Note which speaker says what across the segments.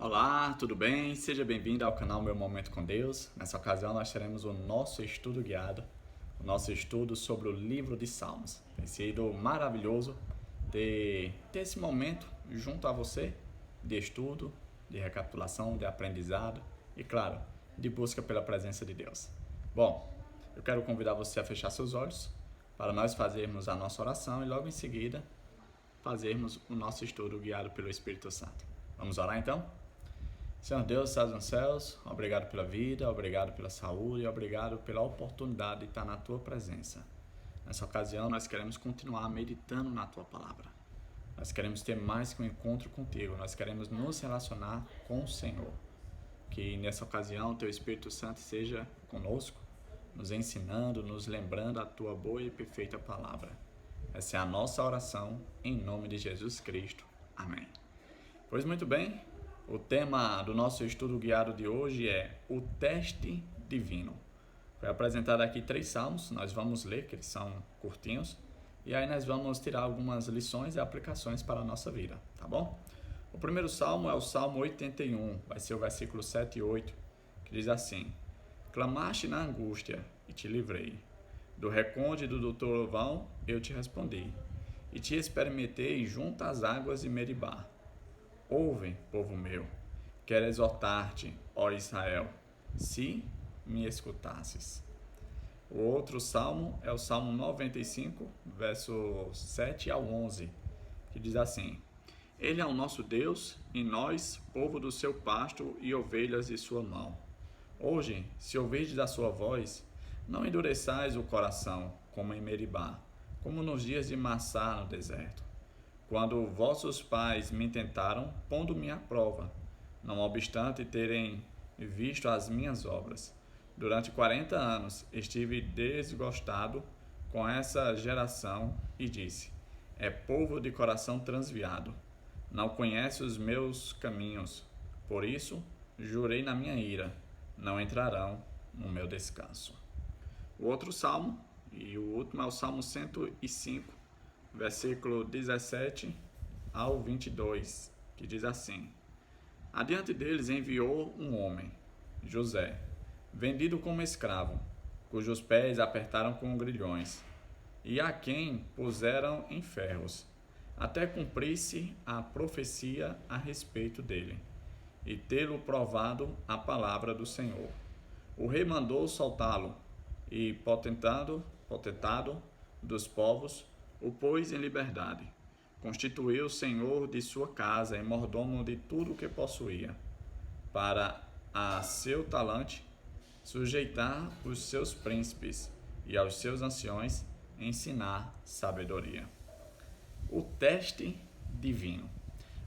Speaker 1: Olá, tudo bem? Seja bem-vindo ao canal Meu Momento com Deus. Nessa ocasião nós teremos o nosso estudo guiado, o nosso estudo sobre o livro de Salmos. Tem sido maravilhoso ter esse momento junto a você de estudo, de recapitulação, de aprendizado e, claro, de busca pela presença de Deus. Bom, eu quero convidar você a fechar seus olhos para nós fazermos a nossa oração e logo em seguida fazermos o nosso estudo guiado pelo Espírito Santo. Vamos orar então? Senhor Deus, estás nos céus, obrigado pela vida, obrigado pela saúde, obrigado pela oportunidade de estar na Tua presença. Nessa ocasião, nós queremos continuar meditando na Tua palavra. Nós queremos ter mais que um encontro contigo, nós queremos nos relacionar com o Senhor. Que nessa ocasião, Teu Espírito Santo seja conosco, nos ensinando, nos lembrando a Tua boa e perfeita palavra. Essa é a nossa oração, em nome de Jesus Cristo. Amém. Pois muito bem. O tema do nosso estudo guiado de hoje é o teste divino. Foi apresentado aqui 3 salmos, nós vamos ler, que eles são curtinhos, e aí nós vamos tirar algumas lições e aplicações para a nossa vida, tá bom? O primeiro salmo é o Salmo 81, vai ser o versículo 7 e 8, que diz assim: Clamaste na angústia e te livrei, do recôndito do trovão eu te respondi, e te experimentei junto às águas de Meribá. Ouve, povo meu, quero exortar-te, ó Israel, se me escutasses. O outro salmo é o Salmo 95, versos 7 ao 11, que diz assim: Ele é o nosso Deus, e nós, povo do seu pasto e ovelhas de sua mão. Hoje, se ouvirdes a sua voz, não endureçais o coração, como em Meribá, como nos dias de Massá no deserto, quando vossos pais me tentaram, pondo-me à prova, não obstante terem visto as minhas obras. Durante 40 anos estive desgostado com essa geração e disse: é povo de coração transviado, não conhece os meus caminhos. Por isso, jurei na minha ira, não entrarão no meu descanso. O outro salmo, e o último é o Salmo 105, versículo 17 ao 22, que diz assim: Adiante deles enviou um homem, José, vendido como escravo, cujos pés apertaram com grilhões, e a quem puseram em ferros, até cumprir-se a profecia a respeito dele, e tê-lo provado a palavra do Senhor. O rei mandou soltá-lo, e potentado dos povos, o pôs em liberdade. Constituiu senhor de sua casa e mordomo de tudo o que possuía, para a seu talante sujeitar os seus príncipes e aos seus anciões ensinar sabedoria. O teste divino.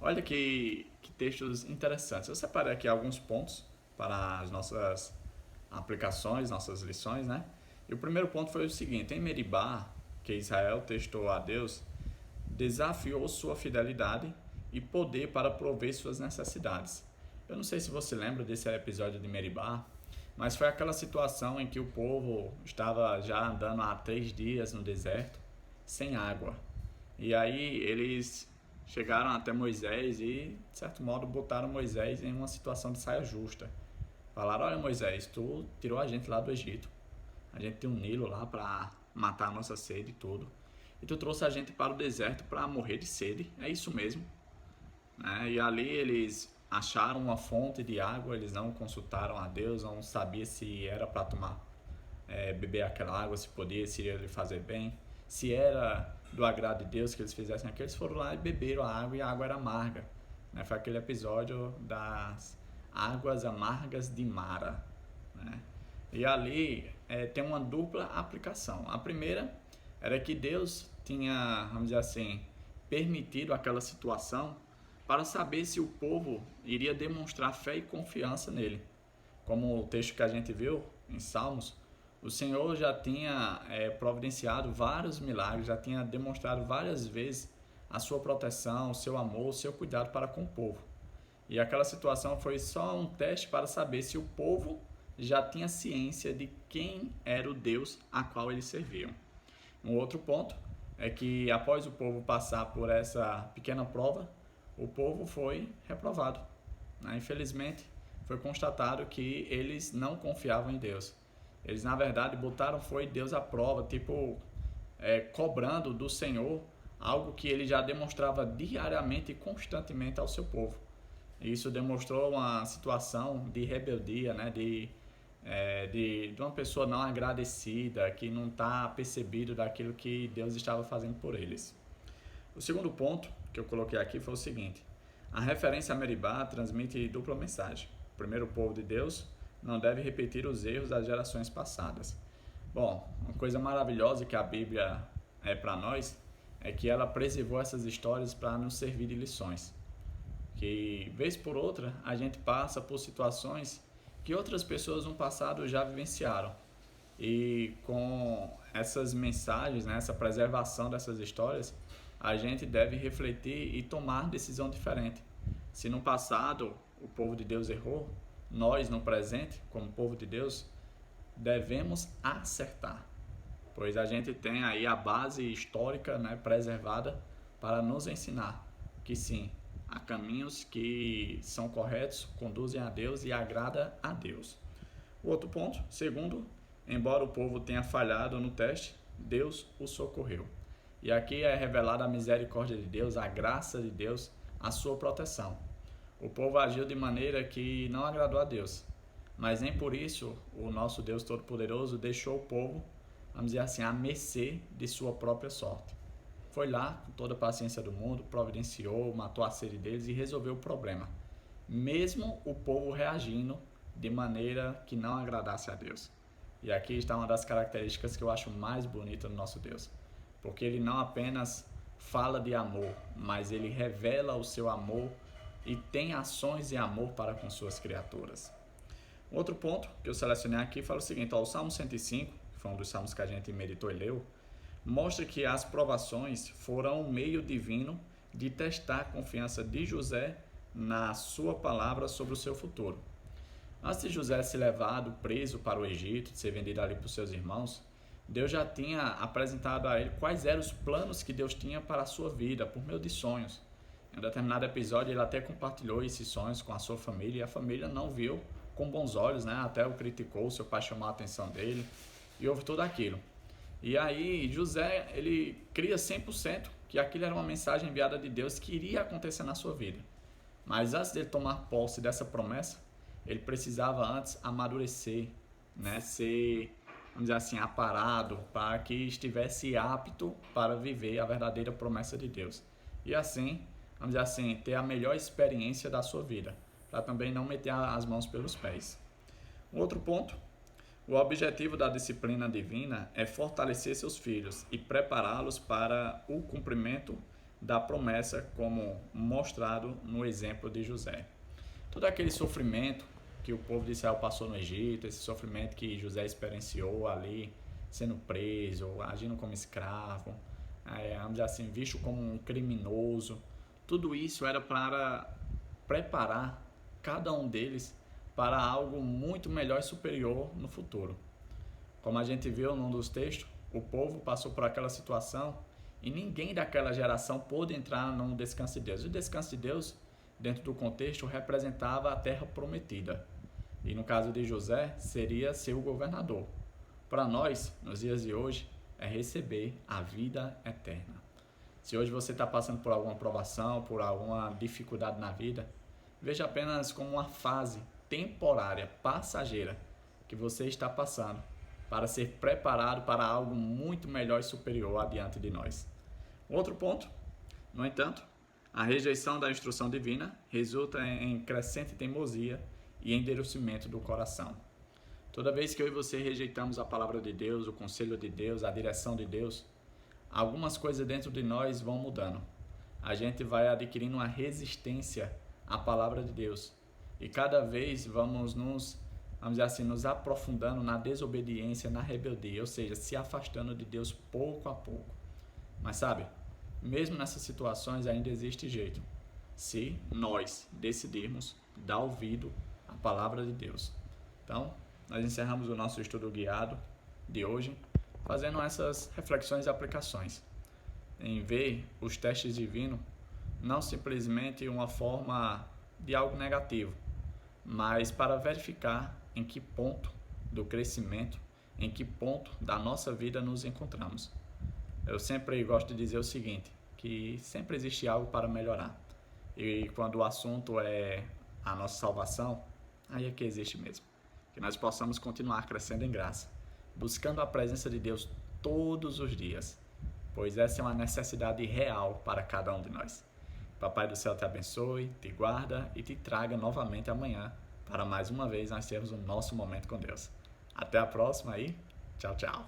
Speaker 1: Olha que textos interessantes. Eu separei aqui alguns pontos para as nossas aplicações, nossas lições, né? E o primeiro ponto foi o seguinte: em Meribá, que Israel testou a Deus, desafiou sua fidelidade e poder para prover suas necessidades. Eu não sei se você lembra desse episódio de Meribá, mas foi aquela situação em que o povo estava já andando há 3 dias no deserto, sem água. E aí eles chegaram até Moisés e, de certo modo, botaram Moisés em uma situação de saia justa. Falaram: olha, Moisés, tu tirou a gente lá do Egito, a gente tem um Nilo lá para matar a nossa sede e tudo, e tu trouxe a gente para o deserto para morrer de sede, é isso mesmo, né? E ali eles acharam uma fonte de água, eles não consultaram a Deus, não sabiam se era para tomar, beber aquela água, se podia, se iria lhe fazer bem, se era do agrado de Deus que eles fizessem aquilo. Eles foram lá e beberam a água, e a água era amarga, né? Foi aquele episódio das águas amargas de Mara, né? E ali tem uma dupla aplicação. A primeira era que Deus tinha, vamos dizer assim, permitido aquela situação para saber se o povo iria demonstrar fé e confiança nele. Como o texto que a gente viu em Salmos, o Senhor já tinha providenciado vários milagres, já tinha demonstrado várias vezes a sua proteção, o seu amor, o seu cuidado para com o povo. E aquela situação foi só um teste para saber se o povo já tinha ciência de quem era o Deus a qual eles serviam. Um outro ponto é que após o povo passar por essa pequena prova, o povo foi reprovado. né? Infelizmente, foi constatado que eles não confiavam em Deus. Eles, na verdade, botaram foi Deus à prova, cobrando do Senhor algo que ele já demonstrava diariamente e constantemente ao seu povo. E isso demonstrou uma situação de rebeldia, né? De uma pessoa não agradecida, que não está percebido daquilo que Deus estava fazendo por eles. O segundo ponto que eu coloquei aqui foi o seguinte: a referência a Meribá transmite dupla mensagem. O primeiro, povo de Deus não deve repetir os erros das gerações passadas. Bom, uma coisa maravilhosa que a Bíblia é para nós é que ela preservou essas histórias para nos servir de lições. Que, vez por outra, a gente passa por situações que outras pessoas no passado já vivenciaram. E com essas mensagens, né, essa preservação dessas histórias, a gente deve refletir e tomar decisão diferente. Se no passado o povo de Deus errou, nós no presente, como povo de Deus, devemos acertar. Pois a gente tem aí a base histórica, né, preservada para nos ensinar que sim, há caminhos que são corretos, conduzem a Deus e agrada a Deus. O outro ponto, segundo, embora o povo tenha falhado no teste, Deus o socorreu. E aqui é revelada a misericórdia de Deus, a graça de Deus, a sua proteção. O povo agiu de maneira que não agradou a Deus, mas nem por isso o nosso Deus Todo-Poderoso deixou o povo, vamos dizer assim, à mercê de sua própria sorte. Foi lá, com toda a paciência do mundo, providenciou, matou a sede deles e resolveu o problema, mesmo o povo reagindo de maneira que não agradasse a Deus. E aqui está uma das características que eu acho mais bonita no nosso Deus, porque ele não apenas fala de amor, mas ele revela o seu amor e tem ações de amor para com suas criaturas. Outro ponto que eu selecionei aqui fala o seguinte: o Salmo 105, que foi um dos salmos que a gente meditou e leu, mostra que as provações foram um meio divino de testar a confiança de José na sua palavra sobre o seu futuro. Antes de José ser levado preso para o Egito, de ser vendido ali por seus irmãos, Deus já tinha apresentado a ele quais eram os planos que Deus tinha para a sua vida, por meio de sonhos. Em um determinado episódio, ele até compartilhou esses sonhos com a sua família, e a família não viu com bons olhos, né? Até o criticou, seu pai chamou a atenção dele, e houve tudo aquilo. E aí, José, ele cria 100% que aquilo era uma mensagem enviada de Deus que iria acontecer na sua vida. Mas antes dele tomar posse dessa promessa, ele precisava antes amadurecer, né? Ser, vamos dizer assim, aparado, para que estivesse apto para viver a verdadeira promessa de Deus. E assim, vamos dizer assim, ter a melhor experiência da sua vida, para também não meter as mãos pelos pés. Um outro ponto: o objetivo da disciplina divina é fortalecer seus filhos e prepará-los para o cumprimento da promessa, como mostrado no exemplo de José. Todo aquele sofrimento que o povo de Israel passou no Egito, esse sofrimento que José experienciou ali, sendo preso, agindo como escravo, vamos dizer assim, visto como um criminoso, tudo isso era para preparar cada um deles para algo muito melhor e superior no futuro. Como a gente viu num dos textos, o povo passou por aquela situação e ninguém daquela geração pôde entrar no descanso de Deus. E o descanso de Deus, dentro do contexto, representava a terra prometida. E no caso de José, seria ser o governador. Para nós, nos dias de hoje, é receber a vida eterna. Se hoje você está passando por alguma provação, por alguma dificuldade na vida, veja apenas como uma fase temporária, passageira, que você está passando, para ser preparado para algo muito melhor e superior adiante de nós. Outro ponto, no entanto, a rejeição da instrução divina resulta em crescente teimosia e endurecimento do coração. Toda vez que eu e você rejeitamos a palavra de Deus, o conselho de Deus, a direção de Deus, algumas coisas dentro de nós vão mudando. A gente vai adquirindo uma resistência à palavra de Deus. E cada vez vamos nos aprofundando na desobediência, na rebeldia, ou seja, se afastando de Deus pouco a pouco. Mas sabe, mesmo nessas situações ainda existe jeito, se nós decidirmos dar ouvido à palavra de Deus. Então, nós encerramos o nosso estudo guiado de hoje, fazendo essas reflexões e aplicações. Em ver os testes divinos, não simplesmente uma forma de algo negativo, mas para verificar em que ponto do crescimento, em que ponto da nossa vida nos encontramos. Eu sempre gosto de dizer o seguinte, que sempre existe algo para melhorar. E quando o assunto é a nossa salvação, aí é que existe mesmo. Que nós possamos continuar crescendo em graça, buscando a presença de Deus todos os dias, pois essa é uma necessidade real para cada um de nós. Papai do céu te abençoe, te guarda e te traga novamente amanhã para mais uma vez nós termos o nosso momento com Deus. Até a próxima e tchau, tchau.